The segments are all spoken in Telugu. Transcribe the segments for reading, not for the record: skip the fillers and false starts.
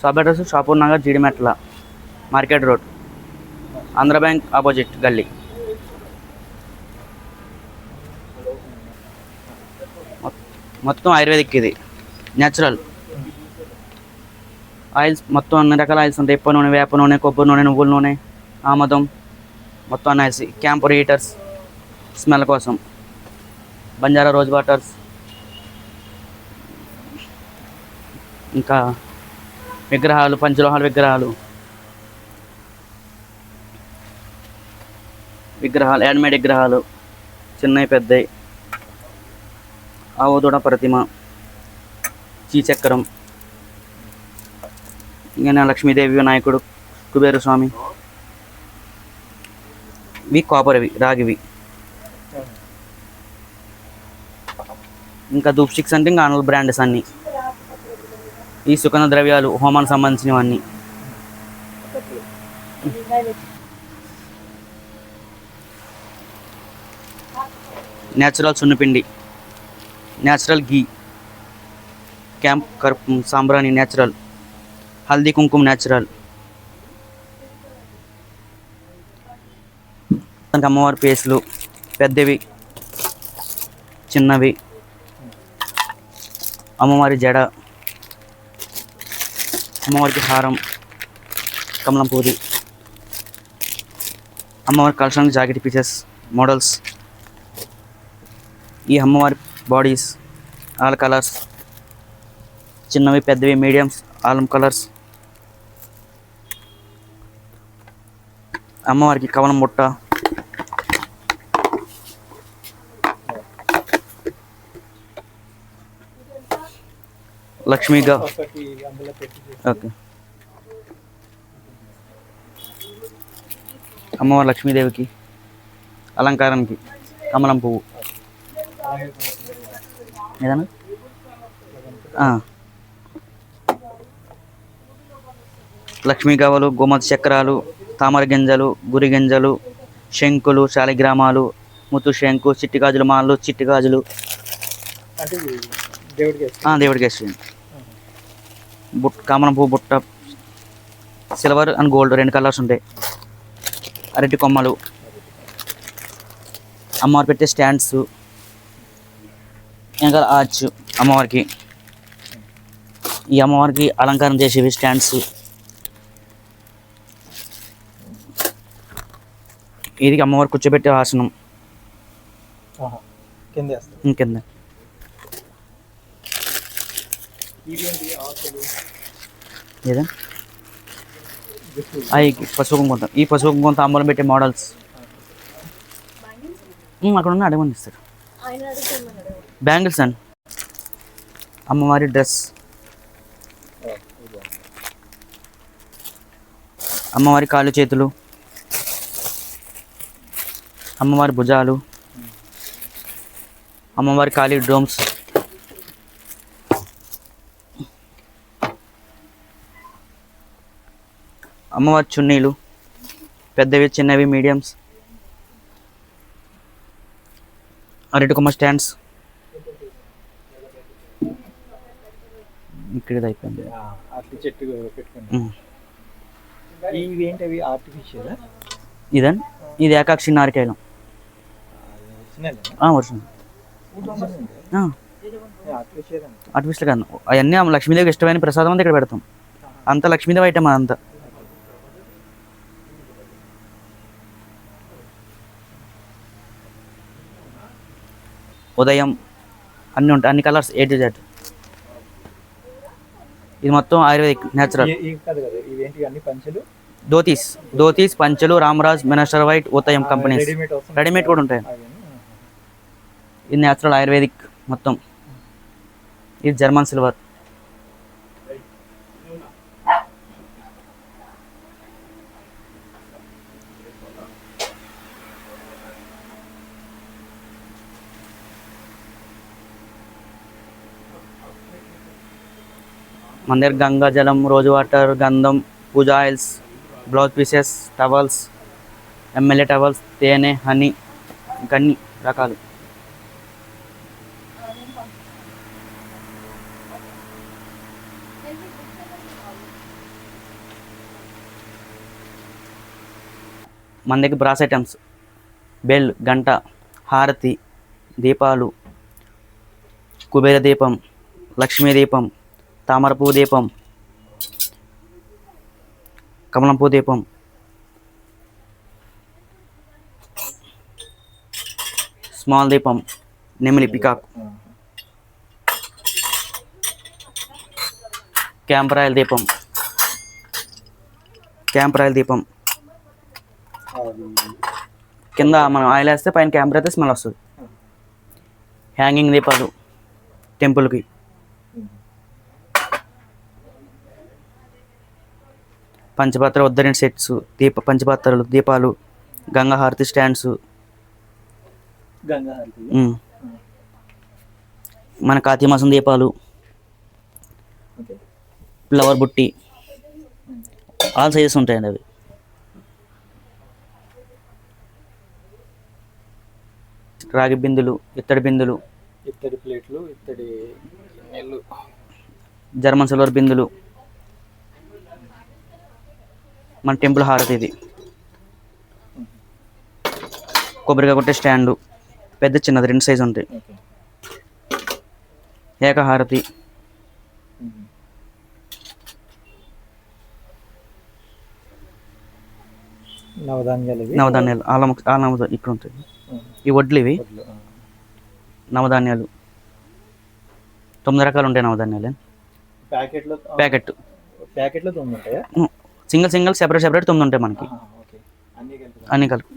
Shop address Shapur Nagar Jeedimetla market road Andhra bank opposite గల్లీ. మొత్తం ఆయుర్వేదిక్, ఇది న్యాచురల్ ఆయిల్స్. మొత్తం అన్ని రకాల ఆయిల్స్ ఉంటాయి. ఇప్ప నూనె, వేప నూనె, కొబ్బరి నూనె, నువ్వుల నూనె, ఆమదం, మొత్తం అన్ని ఆయిల్స్. క్యాంపర్ హీటర్స్ స్మెల్ కోసం, బంజారా రోజ్ వాటర్స్, ఇంకా విగ్రహాలు, పంచలోహాల విగ్రహాలు, హ్యాండ్మేడ్ విగ్రహాలు, చిన్నవి పెద్దవి, ఆవుదూడ ప్రతిమ, శ్రీచక్రం, ఇంకా లక్ష్మీదేవి, వినాయకుడు, కుబేర స్వామి, ఇవి కాపర్వి, రాగివి. ఇంకా ధూప్ స్టిక్స్ అంటే ఇంకా ఆనల్ బ్రాండ్స్ అన్నీ. ఈ సుగంధ ద్రవ్యాలు, హోమానికి సంబంధించినవన్నీ. న్యాచురల్ సున్నపిండి, న్యాచురల్ గీ, క్యాంప్ సాంబ్రాణి న్యాచురల్, హల్దీ కుంకుమ న్యాచురల్. అమ్మవారి పేస్లు పెద్దవి, చిన్నవి, అమ్మవారి జడ, అమ్మవారికి హారం, కమలం పూరి, అమ్మవారి కలశానికి జాకెట్ పీసెస్ మోడల్స్. ఈ అమ్మవారి బాడీస్ ఆల్ కలర్స్, చిన్నవి పెద్దవి మీడియంస్ ఆల్ కలర్స్. అమ్మవారికి కవలం బుట్ట, లక్ష్మీగా. ఓకే, అమ్మవారి లక్ష్మీదేవికి అలంకారానికి కమలం పువ్వు ఏదన్నా. లక్ష్మీ గవ్వలు, గోమతి చక్రాలు, తామర గింజలు, గురి గింజలు, శంకులు, శాలిగ్రామాలు, ముత్తు శంకు, చిట్టి గాజులు మాలలు, చిట్టి గాజులు దేవుడికి వేస్తుంది. కమలం పువ్వు బుట్ట, సిల్వర్ అండ్ గోల్డ్ 2 కలర్స్ ఉంటాయి. అరటి కొమ్మలు, అమ్మవారు పెట్టే స్టాండ్స్, ఇంకా ఆర్చ్ అమ్మవారికి. ఈ అమ్మవారికి అలంకారం చేసేవి స్టాండ్స్. ఇది అమ్మవారు కూర్చోబెట్టే ఆసనం కింద. ఏదా పసుపు కొంత, ఈ పసుపు కొంత అమ్మలు పెట్టే మోడల్స్ అక్కడ ఉన్న అడగమని ఇస్తారు. బ్యాంగిల్స్ అండ్ అమ్మవారి డ్రెస్, అమ్మవారి కాళ్ళు చేతులు, అమ్మవారి భుజాలు, అమ్మవారి కాళీ డ్రోమ్స్, అమ్మవారి చున్నీలు పెద్దవి, చిన్నవి, మీడియంస్, అరటి కొమ్మ స్టాండ్స్. ఇక్కడ అయిపోయింది. ఇదండి, ఇది ఏకాక్షి నారికాయలం వర్షం ఆర్టిఫిషియల్ కాదు. అవన్నీ లక్ష్మీదేవికి ఇష్టమైన ప్రసాదం అంతా ఇక్కడ పెడతాం. అంతా లక్ష్మీదేవి ఐటమ్ అదంతా. ఉదయం అన్నీ ఉంటాయి, అన్ని కలర్స్ A to Z. ఇది మొత్తం ఆయుర్వేదిక్ న్యాచురల్. ధోతీస్ పంచలు, రామరాజ్, మినిస్టర్ వైట్, ఉదయం కంపెనీస్ రెడీమేడ్ కూడా ఉంటాయి. ఇది న్యాచురల్ ఆయుర్వేదిక్ మొత్తం. ఇది జర్మన్ సిల్వర్. మన దగ్గర గంగా జలం, రోజు వాటర్, గంధం, పూజా oils, blouse pieces, towels, MLA towels, తేనె, హనీ, ఇంకా అన్ని రకాలు. మన దగ్గర బ్రాస్ ఐటమ్స్, బెల్, గంట, హారతి, దీపాలు, కుబేర దీపం, లక్ష్మీ దీపం, తామరపూ దీపం, కమలం పూ దీపం, స్మాల్ దీపం, నెమిలి పికాక్, క్యాంపరాయిల్ దీపం, కింద మనం ఆయిల్ వేస్తే పైన క్యాంపర్ అయితే స్మెల్ వస్తుంది. హ్యాంగింగ్ దీపాలు టెంపుల్కి, పంచపాత్ర ఉద్దరణ సెట్స్, పంచపాత్రలు, దీపాలు, గంగా హారతి స్టాండ్స్, మన కార్తీక మాసం దీపాలు, ఫ్లవర్ బుట్టి, ఆల్ సైజెస్ ఉంటాయండి అవి. రాగి బిందులు, ఇత్తడి బిందులు, ఇత్తడి ప్లేట్లు, ఇత్తడి గిన్నెలు, జర్మన్ సిల్వర్ బిందులు, మన టెంపుల్ హారతి ఇది, కొబ్బరికాయ కొట్టే స్టాండు, పెద్ద చిన్నది 2 సైజు ఉంటాయి, ఏకహారతి, నవధాన్యాలు ఆలమ ఇక్కడ ఉంటాయి. ఈ వడ్లు ఇవి నవధాన్యాలు, 9 రకాలు ఉంటాయి నవధాన్యాలు. ప్యాకెట్లో 9 ఉంటాయా? సింగిల్ సెపరేట్ 9 ఉంటాయి మనకి. అన్ని కలిపి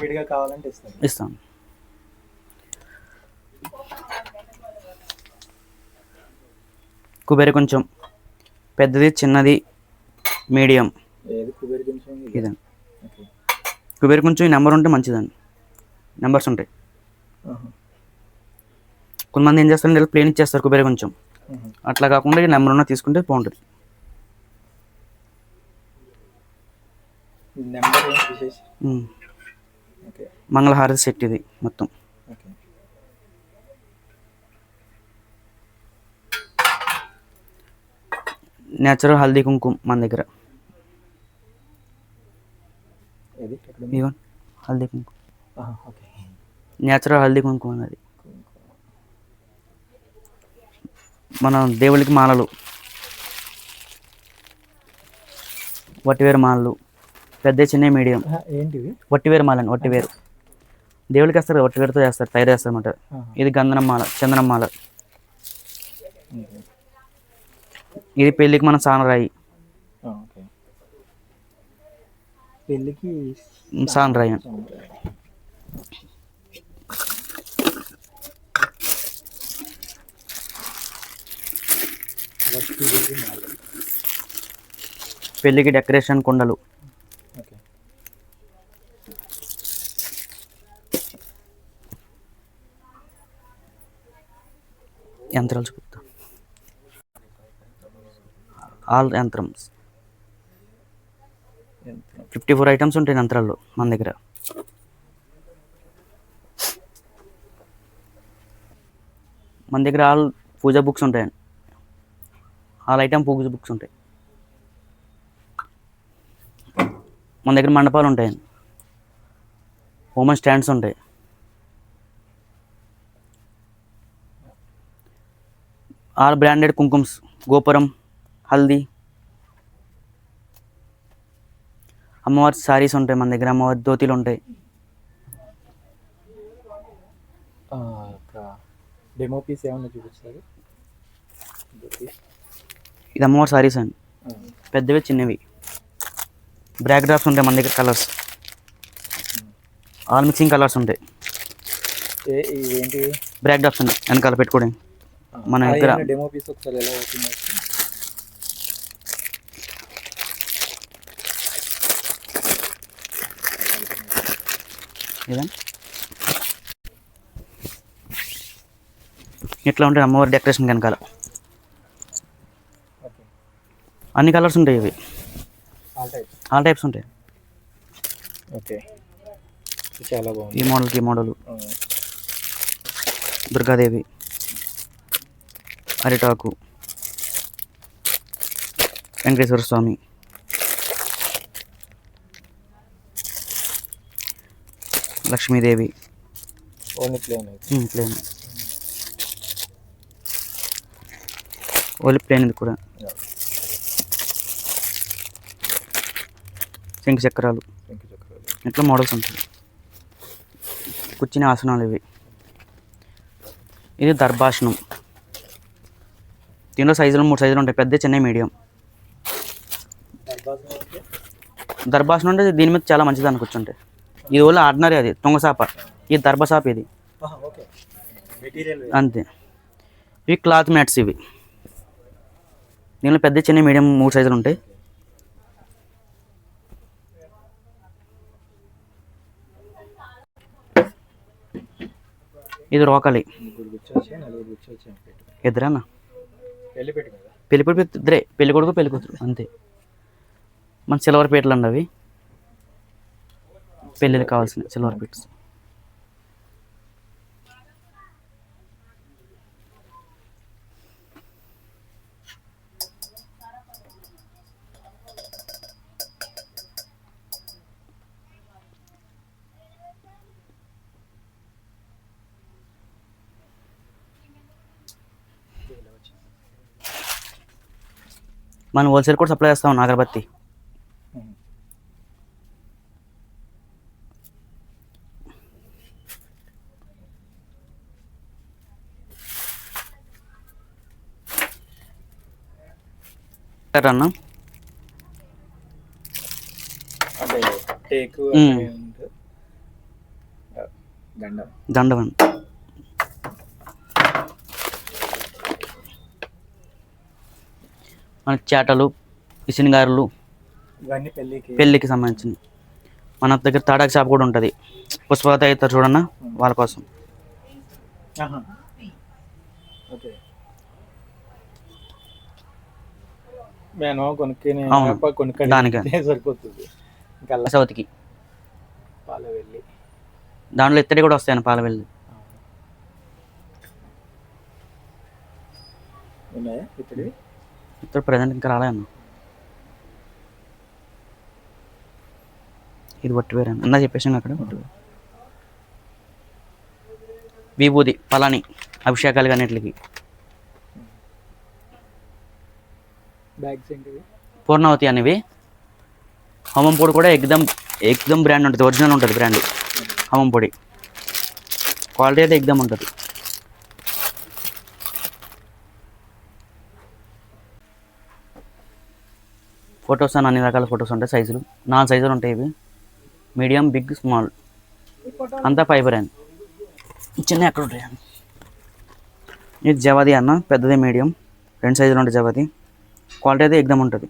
విడిగా కావాలంటే ఇస్తాం. కుబేర కొంచెం పెద్దది, చిన్నది, మీడియం. ఇదండి కుబేర కొంచెం. ఈ నెంబర్ ఉంటే మంచిదండి, నెంబర్స్ ఉంటాయి. కొంతమంది ఏం చేస్తారు, ప్లేన్ ఇచ్చేస్తారు కుబేర కొంచెం. అట్లా కాకుండా ఈ నెంబర్ ఉన్న తీసుకుంటే బాగుంటుంది. మంగళహారతి సెట్ ఇది మొత్తం. నేచురల్ హల్దీ కుంకుమ మన దగ్గర. హల్దీ కుంకుమ, నేచురల్ హల్దీ కుంకుమ అన్నది. మన దేవుడికి మాలలు, వట్టివేరు మాలలు, పెద్ద, చిన్న, మీడియం. ఏంటివి? వట్టివేరు మాల అండి. వట్టివేరు దేవుడికి వేస్తారు, వట్టివేరుతో చేస్తారు, తయారు చేస్తారు అన్నమాట. ఇది గంధనం మాల, చందనం మాల. ఇది పెళ్ళికి మన సానరాయి, పెళ్ళికి సానరాయి. పెళ్ళికి డెకరేషన్ కుండలు, యంత్రాలు చూపుతా. ఆల్ యంత్రమ్స్ 54 ఐటమ్స్ ఉంటాయి యంత్రాల్లో మన దగ్గర. మన దగ్గర ఆల్ పూజా బుక్స్ ఉంటాయండి, ఆల్ ఐటమ్ పూజ బుక్స్ ఉంటాయి. మన దగ్గర మండపాలు ఉంటాయండి, హోమన్ స్టాండ్స్ ఉంటాయి. ఆల్ బ్రాండెడ్ కుంకుమ్స్, గోపురం, హల్దీ. అమ్మవారి శారీస్ ఉంటాయి మన దగ్గర, అమ్మవారి ధోతీలు ఉంటాయి. డెమో పీస్ ఏమన్నా చూపిస్తారు? ఇది అమ్మవారి శారీస్ అండి, పెద్దవి, చిన్నవి. బ్రాక్ డ్రాప్స్ ఉంటాయి మన దగ్గర, కలర్స్, ఆల్ మిక్సింగ్ కలర్స్ ఉంటాయి. బ్రాక్ డ్రాప్స్ ఉంటాయి వెనకాల పెట్టుకోవడం మన దగ్గర. డెమో పీస్ ఒకసారి ఎలా అవుతుంది? ఇట్లా ఉంటాయి అమ్మవారి డెకరేషన్ వెనకాల. అన్ని కలర్స్ ఉంటాయి, ఇవి ఆల్ టైప్స్ ఉంటాయి. ఓకే, చాలా బాగుంది. ఈ మోడల్ దుర్గాదేవి, అరిటాకు, వెంకటేశ్వర స్వామి, లక్ష్మీదేవి ఓన్లీ ప్లేన్ అయితే. ప్లేన్, ఓన్లీ ప్లేన్ ఇది కూడా. శంఖ చక్రాలు ఇట్లా మోడల్స్ ఉంటాయి. కూర్చునే ఆసనాలు ఇవి. ఇది దర్భాసనం. దీనిలో సైజులు 3 సైజులు ఉంటాయి, పెద్ద, చిన్న, మీడియం. దర్భాసనం అంటే దీని మీద చాలా మంచిది అని కూర్చుంటే. ఇది ఓన్లీ ఆర్డినరీ, అది తుంగసాప. ఇది దర్భసాప, ఇది అంతే. ఇవి క్లాత్ మ్యాట్స్ ఇవి. దీనిలో పెద్ద, చిన్న, మీడియం 3 సైజులు ఉంటాయి. ఇది రోకలి. ఎదురన్నా పెళ్ళిపేట ఇద్దరే, పెళ్లి కొడుకు పెళ్లి కూతురు అంతే. మన సిల్వర్ పీటలు అండి అవి, పెళ్ళికి కావాల్సిన సిల్వర్ పీట్స్. మనం హోల్సేల్ కూడా సప్లై చేస్తాం అగరబత్తి. అన్న అంటే టేకు దండవన్. మన చేటలు, పిసినిగారులు ఇవన్నీ పెళ్ళికి సంబంధించినవి. మన దగ్గర తాడాకు షాప్ కూడా ఉంటుంది, పుష్పవత అవుతారు చూడన్న, వాళ్ళ కోసం. దానికి సరిపోతుంది. సౌతికి పాలవెల్లి దాంట్లో ఇత్తడి కూడా వస్తాయన్న, పాలవెల్లి. ఉన్నాయా ఇత్తడి? ఇప్పుడు ప్రజెంట్ ఇంకా రాలేదన్న. ఇది వట్టివేరు అన్న, ఇందా చెప్పేసాను అక్కడ. వట్టివేరు విభూది, పలాని అభిషేకాలు అన్నిటికి. బ్యాగ్స్ ఏంటివి? పూర్ణావతి అనేవి. హోమం పొడి కూడా ఎక్దమ్ బ్రాండ్ ఉంటుంది, ఒరిజినల్ ఉంటుంది బ్రాండ్. హోమం పొడి క్వాలిటీ అయితే ఎక్దమ్ ఉంటుంది. ఫొటోస్ అని అన్ని రకాల ఫొటోస్ ఉంటాయి. సైజులు 4 సైజులు ఉంటాయి. ఇవి మీడియం, బిగ్, స్మాల్ అంతా ఫైబర్ అని. చిన్న ఎక్కడ ఉంటాయి. ఇది జవాది అన్న, పెద్దది, మీడియం 2 సైజులు ఉంటాయి. జవాది క్వాలిటీ అయితే ఎక్దమ్ ఉంటుంది.